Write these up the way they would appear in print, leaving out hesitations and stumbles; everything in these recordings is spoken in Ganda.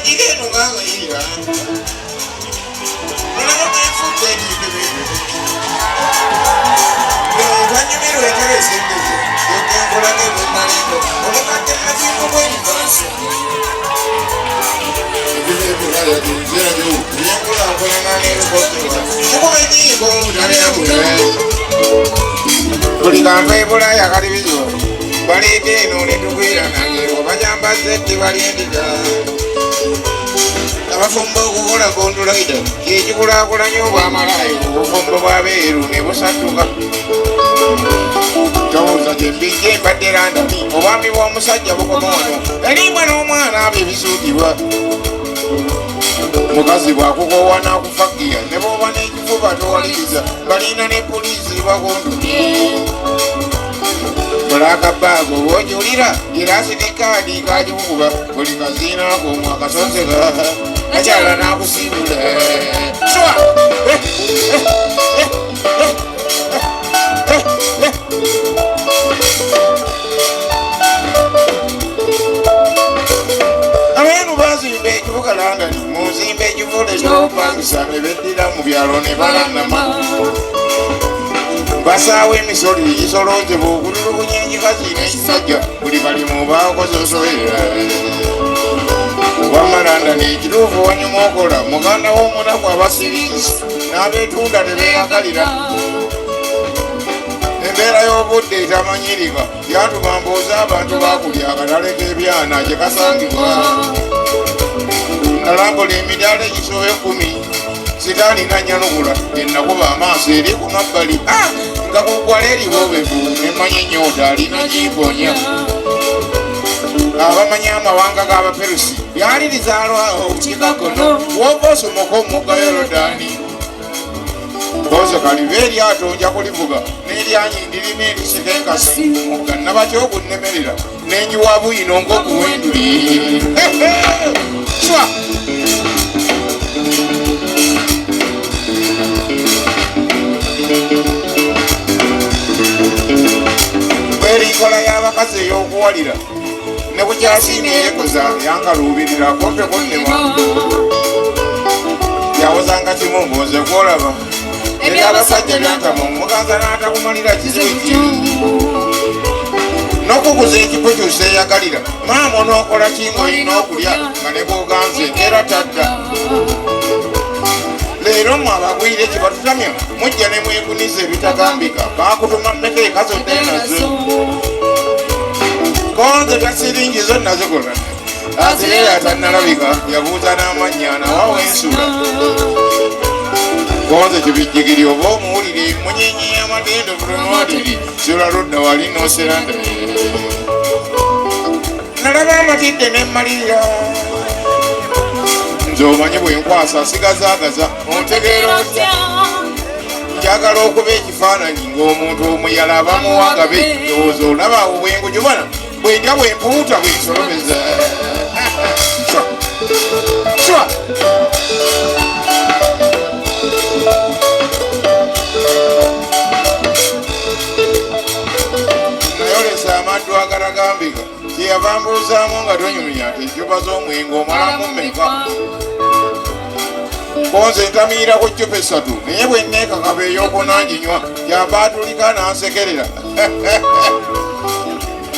jigeno nganga ira nolaba mefuta ebintu bintu banyumiro eterese embezo yokenkolage bwemalendo olokate nakintu bwenibasa kukubenyingo mutalinamuwe buli kantu ebulaya kali bizo baleeta eno netukwiranaye obanyambaze tibalyendiga abafumbo okukola kontulaida kyekikulakulanya obwamalayo obufumbo bwabeeru ne busatuka towuza gyembijja embadde landani obwami bw'omusajja bukomoono erimbwa n'omwana abo ebisuukibwa mukazi bwakukowa nakufagiya ne bwoba n'ekifuba towaliriza balina ne poliisi bakondulye olakabaago wojulira girasi ne kaadi kagimukuba buli kaziinako mwakasonseka akyala nakusiibula abenu bazimba ekibuga London muzimba ekivule kyopangisa ne beddira mu byalo ne balanama basaawo emisolo egisolonzebwa okululugunya enkikazi n'ekisajja buli balimu bakozosoera wamalanda n'ekituufu wanyuma okola muganda w'omunaku abasiriisi n'abeetunda tebeeyagalira embeera y'obudde etamanyirika yatuma mbooza abantu bakulya akatale k'ebyana gye kasangibwa nalambola emidaala egisoba 10 sitaani nannyanukula ennakuba amaaso eri ku mabbali nga kuggwala eribobevu nemanya ennyota alina giibonya abamanyi amawanga g'abaperusi byali lizaalwawo kikakono woba osomoka omugga Yorodani bozo kaliba eryato nja kulivuga n'eryanyi ndirina erisika enkasi mugga nabatya okunnemerera n'enyiwa buyino ng'okuwenduli swa bwerinkola y'abakazi ey'okuwalira ne bukyasiina eyekoza yankaluubirira kompe konnema yawozanga kimu mboze kwolaba eri abasajja byantama omuganza n'atakumalira kizibu kiri n'okuguza ekipo kyusa eyagalira maama onookola kinga olina okulya nga ne bw'oganze era tadda leero mwe abagwire kye batutamya mujja ne mwekuniza ebitagambika bakutuma mmeteeka zonna nazo konze tasiringi zonna zikola azirera atannalabika yabuuza n'amannya nawawo ensula konze kibijjigiri oba omuwulire munyenyi y'amatendo butonwadiri sula ludda wali noseranda nalaba amatidde nemmalirira nze omanyi bwenkwasa sigazaagaza ontegeera otya njagala okuba ekifaananyi ng'omuntu omuyala abamuwagabe ndowooza olaba obwengujubana bwendya bwempuuta bwensolomeza nayolesa amaddu agalagambika kyeyava mbuuzaamu nga tonyumya ati encupa z'omwenge omalamu mmeka konze ntamiira ku ccupa 3 naye bwenneekakaba ey'okunanginywa gyaba atulika n'ansekerera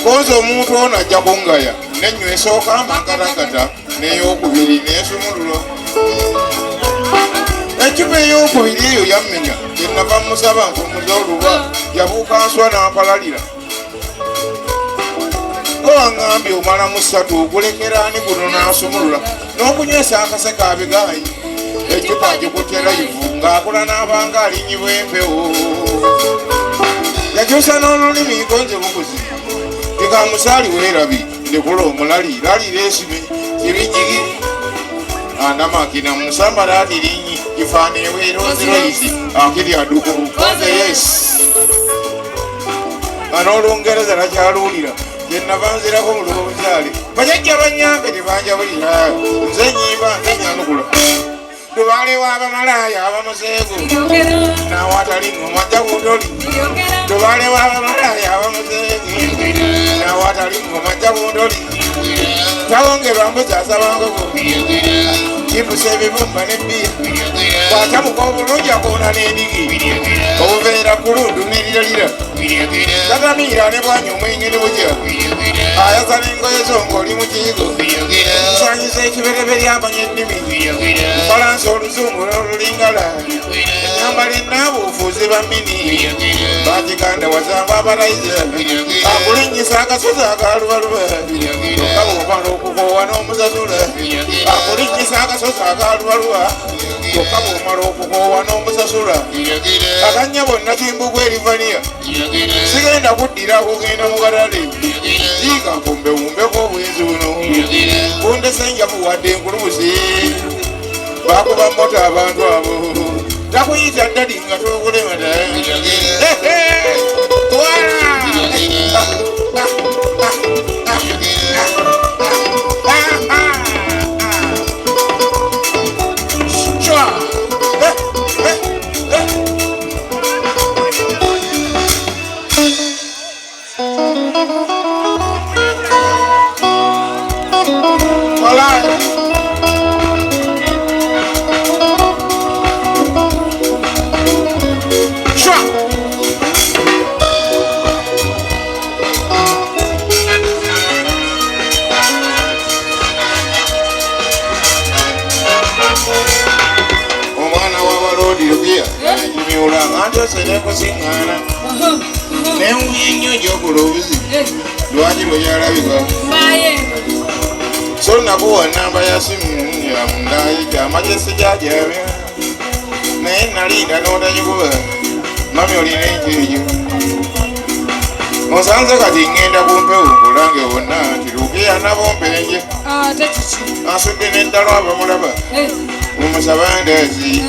konze omuntu ono ajja kungaya nenywa esooka amangatagata n'eyokubiri n'esumululo eccupa ey'okubiri eyo yammenya kyenava musaba nkumuza oluba yabuuka nswa n'ampalalira owaŋŋambye omalamu 3 okulekera ani guno n'asumulula n'okunywesa akaseka abigayi eccupa agikutera ivu ng'akula n'abanga alinyibwa empewo yakyusa n'olulimi konze bukuzi tikamusaali weerabi ndekula omulali lalira esime kibijjigiri andamakina musambala atirinyi kifanewe eroziroizi akiri adukulu konze yesi an'olungereza nakyaluulira kyenava nzirako mulunkyali bajajja banyambe tebanjabulira nze nyimba nze nyanukula tubalewo abamalaya abamuzeegu nawatali ngomajja kundoli tubalewo abamalaya abamuzeegu nawatali ngomajja kundoli tawongerwa mbuzi asabangoko kipusa ebibumba nebbiya kwatamuka obulungi akoona n'endigi obuveera ku lundu n'eriralira tatamiira ne bwanya omwenge ne bujja ayaza n'engoye zo ng'oli mu kiyigo nsanyisa ekibereberye amanya ennimi falansa oluzungu n'olulingala enyambala enaabuufuuzi bammini bagiganda wazamba abalayiza akulinnyisa akasozi akalubaluba okka bw'omala okukoowa n'omusasula akulinnyisa akasozi akalubaluba okka bw'omala okukoowa n'omusasula akanya bonna kimbugwa erivaniya sigenda kuddira kugenda mu katale ziika nkumbewumbeko obwenzi buno kundese njakuwadde enkulubuzi bakuba mmoto abantu abo takuyita ddadi nga tokulemata twala Singana neunyenyo jokulubizi lwaki lweyalabika so nakuwa namba ya simu ya mundayita amagesi jajabe naye nalinda notagikuba mami olina enjejo osanze kati ngenda kumpewo nkulange wonna nti lukiya nabompenje asudde neddala abamulaba mumusaba ndazi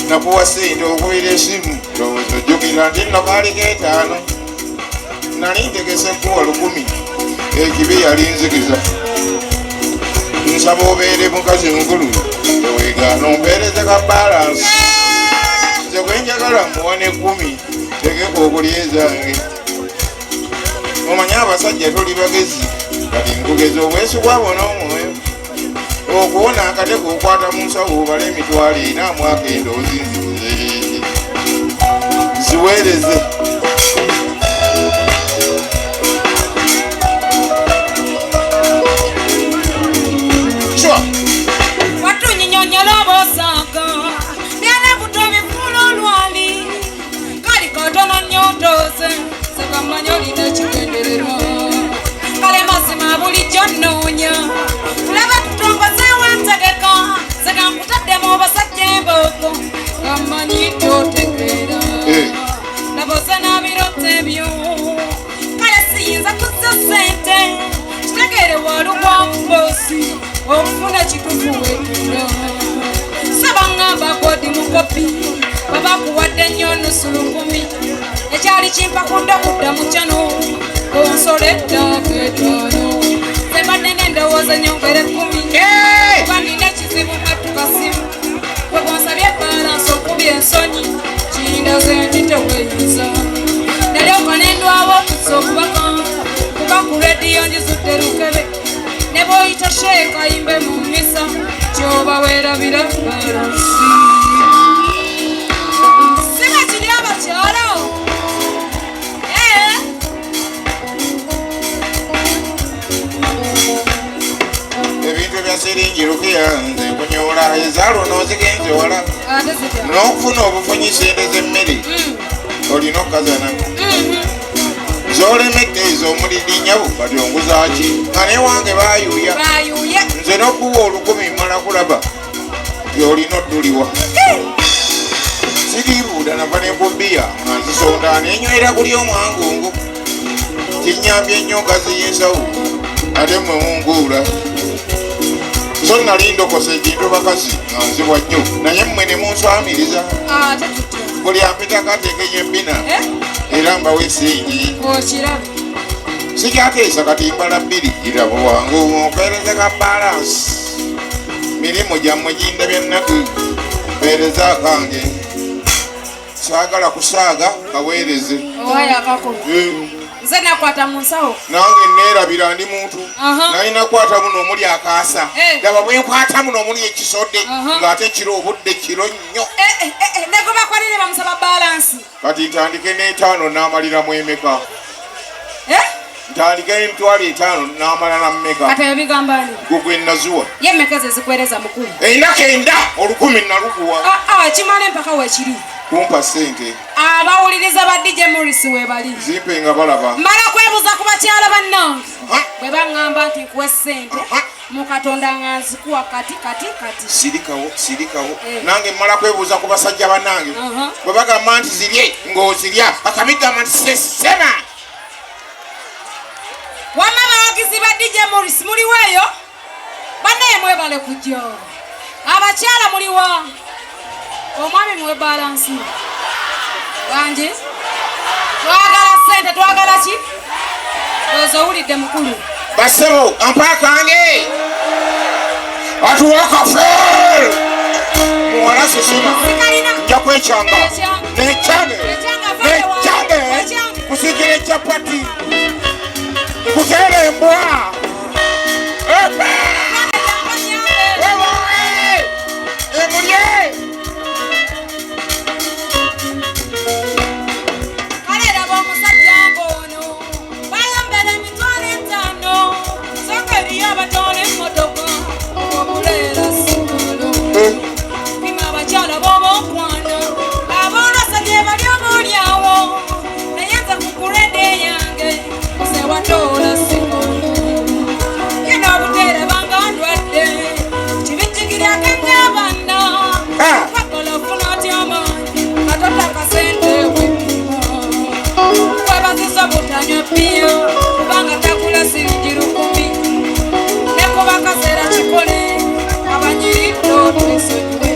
nakuwa sente okubira esimu lowooza ojjukira nti nno kaliko 5 nali ntegese kuwa 10 ekibi yali nzikiza nsaba obeere mukazi mukulu teweegaana ompeereze ka balansi nze gwenjagala muwane 10 tegeka okulyezange omanye abasajja tuli bagezi kati nkugeza obwesigwa bona omwoyo okuwona akateko okwata mu nsawo obala emitwalo 4 mwaka endoozi ziweereze watunyinyonya lobosaka byana buto bifulo lwali kali kotono nyotoze sekamanyolina kigendererwa kale mazima bulijjo nnoonya tulaba tutongoze wantegeka sekankutaddemu basajja emboko kamanyi totegeera naboze n'abirote byo kale siyinza kuzza ssente kitegere walugwa mbosi okufuna kitufu wetula sabangamba kodi mukopi babakuwadde nnyo nusu 10 ekyali kimpakunda kudda mu kyano onsole ettaka 5 sebadde n'endowooza nyongere 10 banina ekizibu matukasimu webonsabye balansi okubya ensonyi kindaze nti teweeyuza nalyoka nendwawo okutsa okubaka kuba ku rediyo njizudde lukebe ne bw'oyita sheeka yimbe mu mmisa kyoba weerabira balansi siba kiri abakyalo ebintu ebya siringi lukiya nze kunyola ezaalo n'ozigenze wala n'okufuna obufunyi sente z'emmere olina okukazana zolemedde ezo omulidi nyabo kati onguzaki nga newange bayuuya nze n'okuwa 10 mala kulaba gyolina odduliwa siriibuuda nava nebubbiya nga nzisonda nenywera kuli omwangungu kinyambye ennyo nkazi y'ensawo ate mwe munguula so nali ndokose ekintu bakazi nga nzibwa nnyo naye mmwe ne munswamiriza buli ampita kateekenya ebbina era mbawe ensimbi sikyateesa kati mbala 2 ira bwangu mpeereze ka balansi mirimu gyammwe gindabya nnaku mpeereza akange saagala kusaaga kaweereze nze nakwata mu nsawo nange neerabira ndi muntu nalina kwata muno omuli akaasa laba bwe nkwata muno omuli ekisodde ng'ate kiro obudde kiro nnyo nego bakolere bamusaba balansi kati ntandike n'etaano n'amaliramu emeka ntandike n'emitwalo 5 n'amala na mmeka kati ebigambani gugwe nazuwa ye mmeka ze zikwereza mukulu enaka 10 nalukuwa kimale mpaka wekiri kumpa sente abawuliriza ba DJ Morris webali zimpe nga balaba mala kwebuza ku bakyala bannange bwe baŋŋamba nti nkuwe sente mukatonda nganzikuwa kati sirikawo nange mmala kwebuuza ku basajja bannange bwe bagamba nti zirye ng'ozirya akamigamba nti sesema wama bawagizi ba DJ Morris muliweeyo bannaye mwebale kujja abakyala muliwa omwami mwe balansi bangi twagala sente twagala ki ozo owulidde mukulu basebo ampakange atuwakafe muwala sesema nja kwekyanga necyange kusikira ekyapati kukeera embwa emulye abakyala b'omukwano aboolosajje bali omuolyawo naye nze kukulede yange sewatoola sikondo yena obuteera banga ndwadde kibijjigirako ennyabanda wakola ofuna otya amaanyi katota kasente wepima webaziza butanywa ppiya kubanga takula siringi 10 ne kuba kaseera kikole abanyiriddo twisonyiwe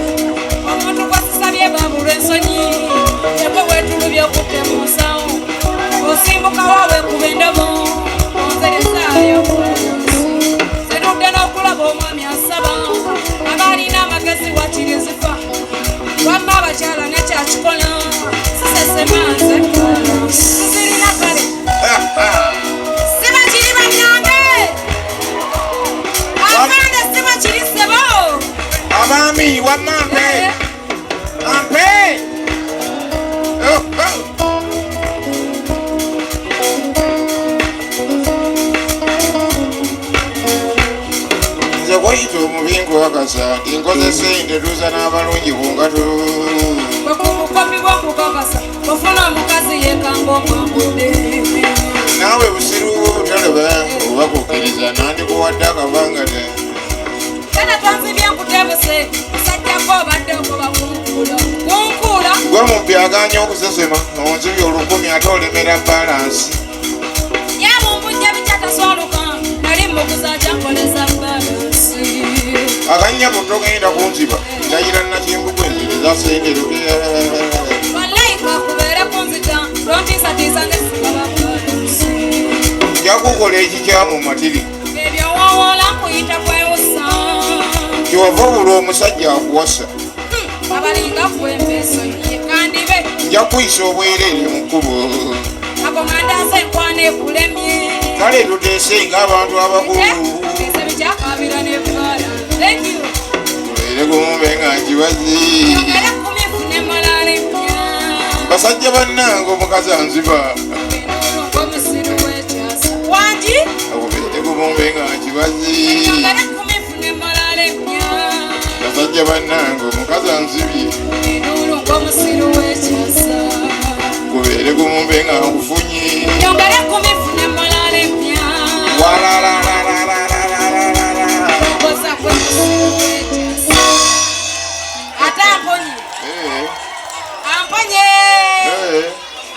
omuntu gwasisabye babulwa ensonyi ebwe wetulubye okutte mu nsawo osimbuka waawe kuba endobo onzerezaayo zitudde n'okulaba omwami asaba abalina amagezi wakirizifa wamma abakyala nekyakikola sisesemanze sizirina kale sibakiri bannyange akande sibakiri sebo abaami wamampe ampe nze kwayita omubingu wakasa nti nkozesa entetuusa n'abalungi kungato bwekumukoppi bwokukakasa ofuna omukazi yekanga omwambude naawe busiru talaba oba kukkiriza nandikuwadde akavangate kana twanzibye nkutebese musajjako obadde ogoba kunkuula gwe mubyaganya okusesema onzibye 10 ate olemera balansi yamumbujja bikyataswaluka nali muguza kyankoleza balansi akanya kutogenda kunziba ndayira nakimbugwenziriza sente wallahi kakubeere kunzita lontiisatiisa nesigaba balansi njakukola ekikyamu matiri ebyo wawola nkuyita kwewusa kiwava obulwa omusajja akuwasa abalinga kwembeso kandibe nja kuyisa obwereere mukulu akomandase enkwana ekulemye kale tuteese ng'abantu abakulu ese bikyakabira nebibala tubeere kumumbe nga nkibazi basajja bannange omukazi anziba omusiru wekyasa wangi akubeere kumumbe nga nkibazi basajja bannange omukazi anzibye omusiru wekyasa kubeere kumumbe nga nkufunye ate amponye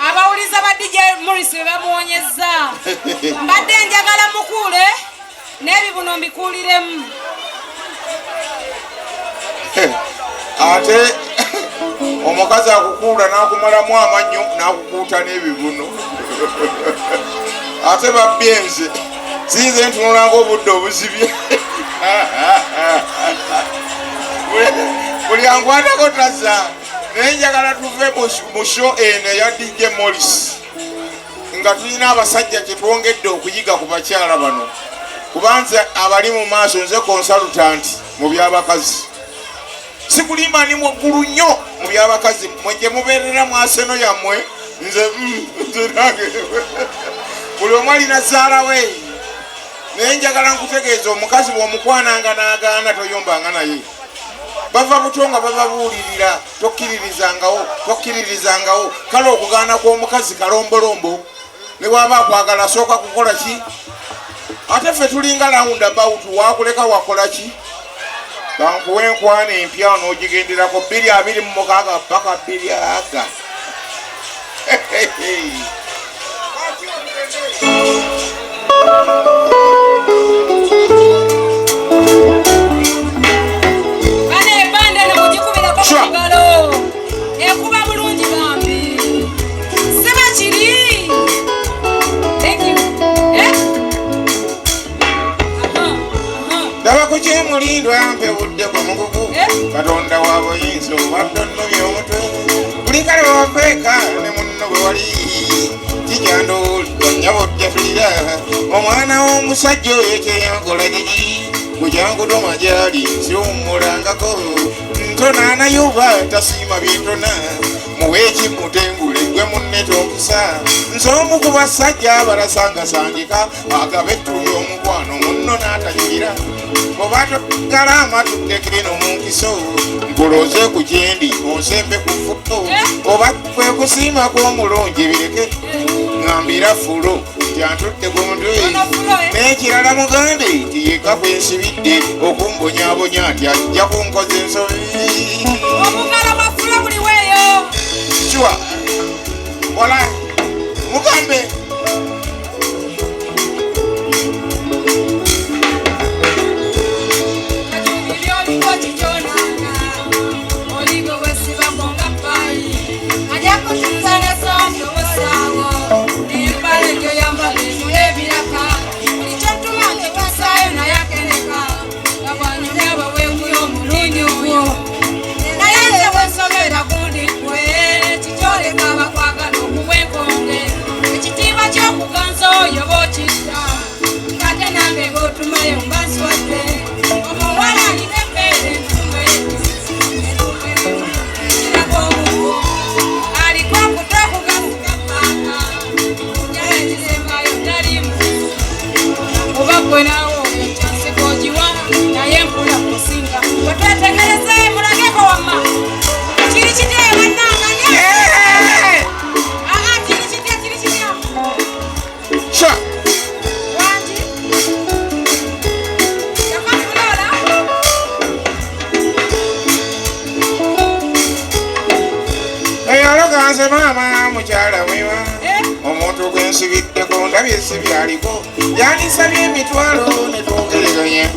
abawuliza ba DJ Morris bebamuwonyeza mbadde njagala mukule n'ebibuno mbikuuliremu ate omukazi akukuula n'akumalamu amannyo n'akukuuta n'ebibuno ate babyenze sinze ntunulanga obudde obuzibye buli ankwatako tazza naye njagala tuve mu show eno eya DJ Morris nga tulina abasajja kye twongedde okuyiga ku bakyala bano kubanza abali mu maaso nze consultant mu byabakazi sikulimba ni mwaggulu nnyo mu byabakazi mwe gye mubeerera mu aseno yammwe nze nange buli omu alina zaala we naye njagala nkutegeeza omukazi bw'omukwananga n'agaana toyombanga naye bava buto nga bababuulirira tokkiririzangawo kale okugaana kw'omukazi kalombolombo ne bw'aba akwagala asooka kukola ki ate ffe tulinga round about wakuleka wakola ki bankuwa enkwana empya n'ogigenderako 226 paka 200 ekuba bulungi bambi seba kiri daba ku kyemulindo yampebudde ku mugugu katonda wa buyinza obadonnomya omutwe buli kale wafeeka ne munno bwe wali kijandooli nyabojjafulira omwana w'omusajja oyo kyeyankola gigi bwejankutoma gyali siwummulangako ntona nayuba tasiima byentona muweekimutengule gwe munne tokusa nze omu ku basajja abalasangasangika agaba ettuli omukwano munno n'atanyira oba togala amatuttekirino mu nkiso nkuloze ku kyendi onsembe ku ffuto oba kwe kusiimako omulungi bireke ŋambira fulo kyantudde ku mutwe n'ekirala mugambe tiyeka kwensibidde okumbonyabonya nti ajja kunkoza ensobi omugala mafula buli weeyo kiwa wala mugambe kajubilyoliko kijonanga oligo bwesibakonga payi ajakutuza nesonjo bosaawo nempale gyoyambala ebiraka bulikyotuma nkitusayo naye akeneka gabwanyumyaba weewuyo omulungi oyo naye nze bwensobera gundi kwe kikyoleka bakwagala okuba enkonge ekitiibwa ky'okuganza oyo bookidda kate nange ng'otumayo mbaswadde omuwala alina embeera entume kirako omugu aliko okutokugamuga paaka nyaekizembayo talimu oba gwenawo ekyansikogiwa naye mpula kusinga wetwetegereze mulageko wamma kiri kitya bannanganya kiri kitya wangi yakafulola eyaloganze maama mukyala mwiwa omuntu gwensibiddeko ndabye sibyaliko yanisabye emitwalo netwogeraganya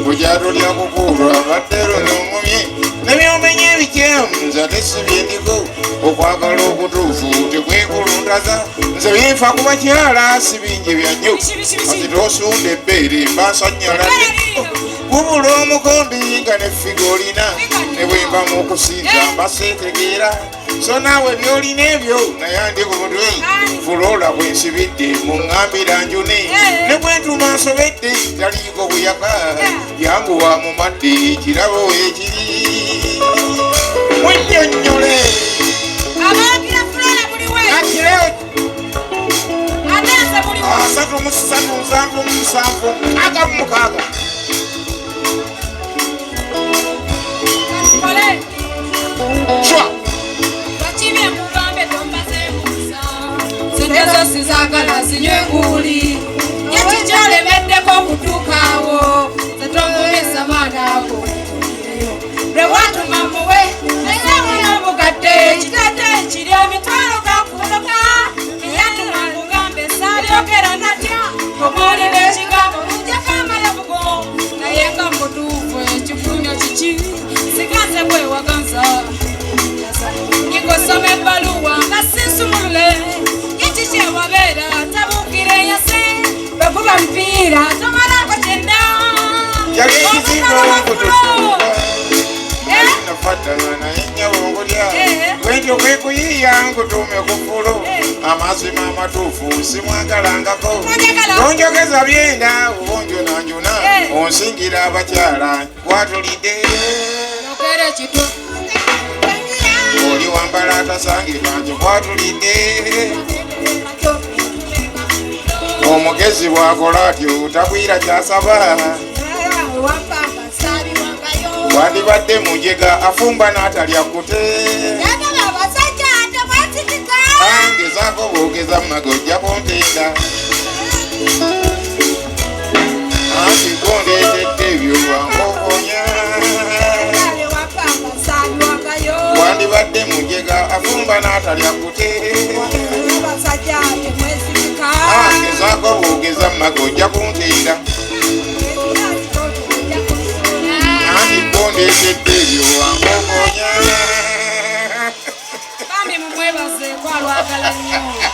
bujatolya kukuulwa baddero nomumye nebyomenya ebikyemu nze ate sibyendiko okwagala okutuufu tekwekulundaza nze binfa ku bakyala sibingi byannyo ati tosunda ebbeere mbasanyaladde kubula omukombi nga nefiga olina ne bwemba mu okusinza mbaseetegeera so naawe byolina ebyo naye andi ku mutwe fulola bwensibidde muŋŋambira njune ne bwentuma nsobedde taliiko buyaka yanguwa mu madde ekirabo ekiri munnyonnyole abagira fulola buli we akire ateese buli we 3 kole Chwa bakibye mugambe tombazeebuuza zendezo sizagala zinywe nguli yekikyolemeddeko okutuukaawo zetomumisa maanaako lwe watuma muwe ezamuya obugadde ekitadde ekiri emitwalo gakuloka eyatuma mugambe salyogera natya omuwulira ekigambo mujakamala bugo naye nga mutuufu ekifunyo kiki siganze bwewaganza ngosoma ebbaluwa nga sinsumulule yekikyewabeera tabukire yase bwekuba mupiira tomalako kyenda yali ekizimba okutuufu nafatana naye nnyabo ngulya ekyo kwe kuyiiya nkutuume ku ffulo amazima amatuufu simwagalangako onjogeza byenda obonjonanjona onsingira abakyala watulidde oli wambala atasangirwa nti kwatulidde omugezi bw'akola atyo tagwira kyasaba wandibadde mujega afumba n'atalya kute angezaako bwogeza mumage ojja kuntenda anti gondeetedde ebyo lwankokonya wandibadde mujega afumba n'atalya kute angezaako bwogeza mumage ojja kuntenda gondeetedde ebyo lwankokonya bambi mumwebaze kwalwagala nnyo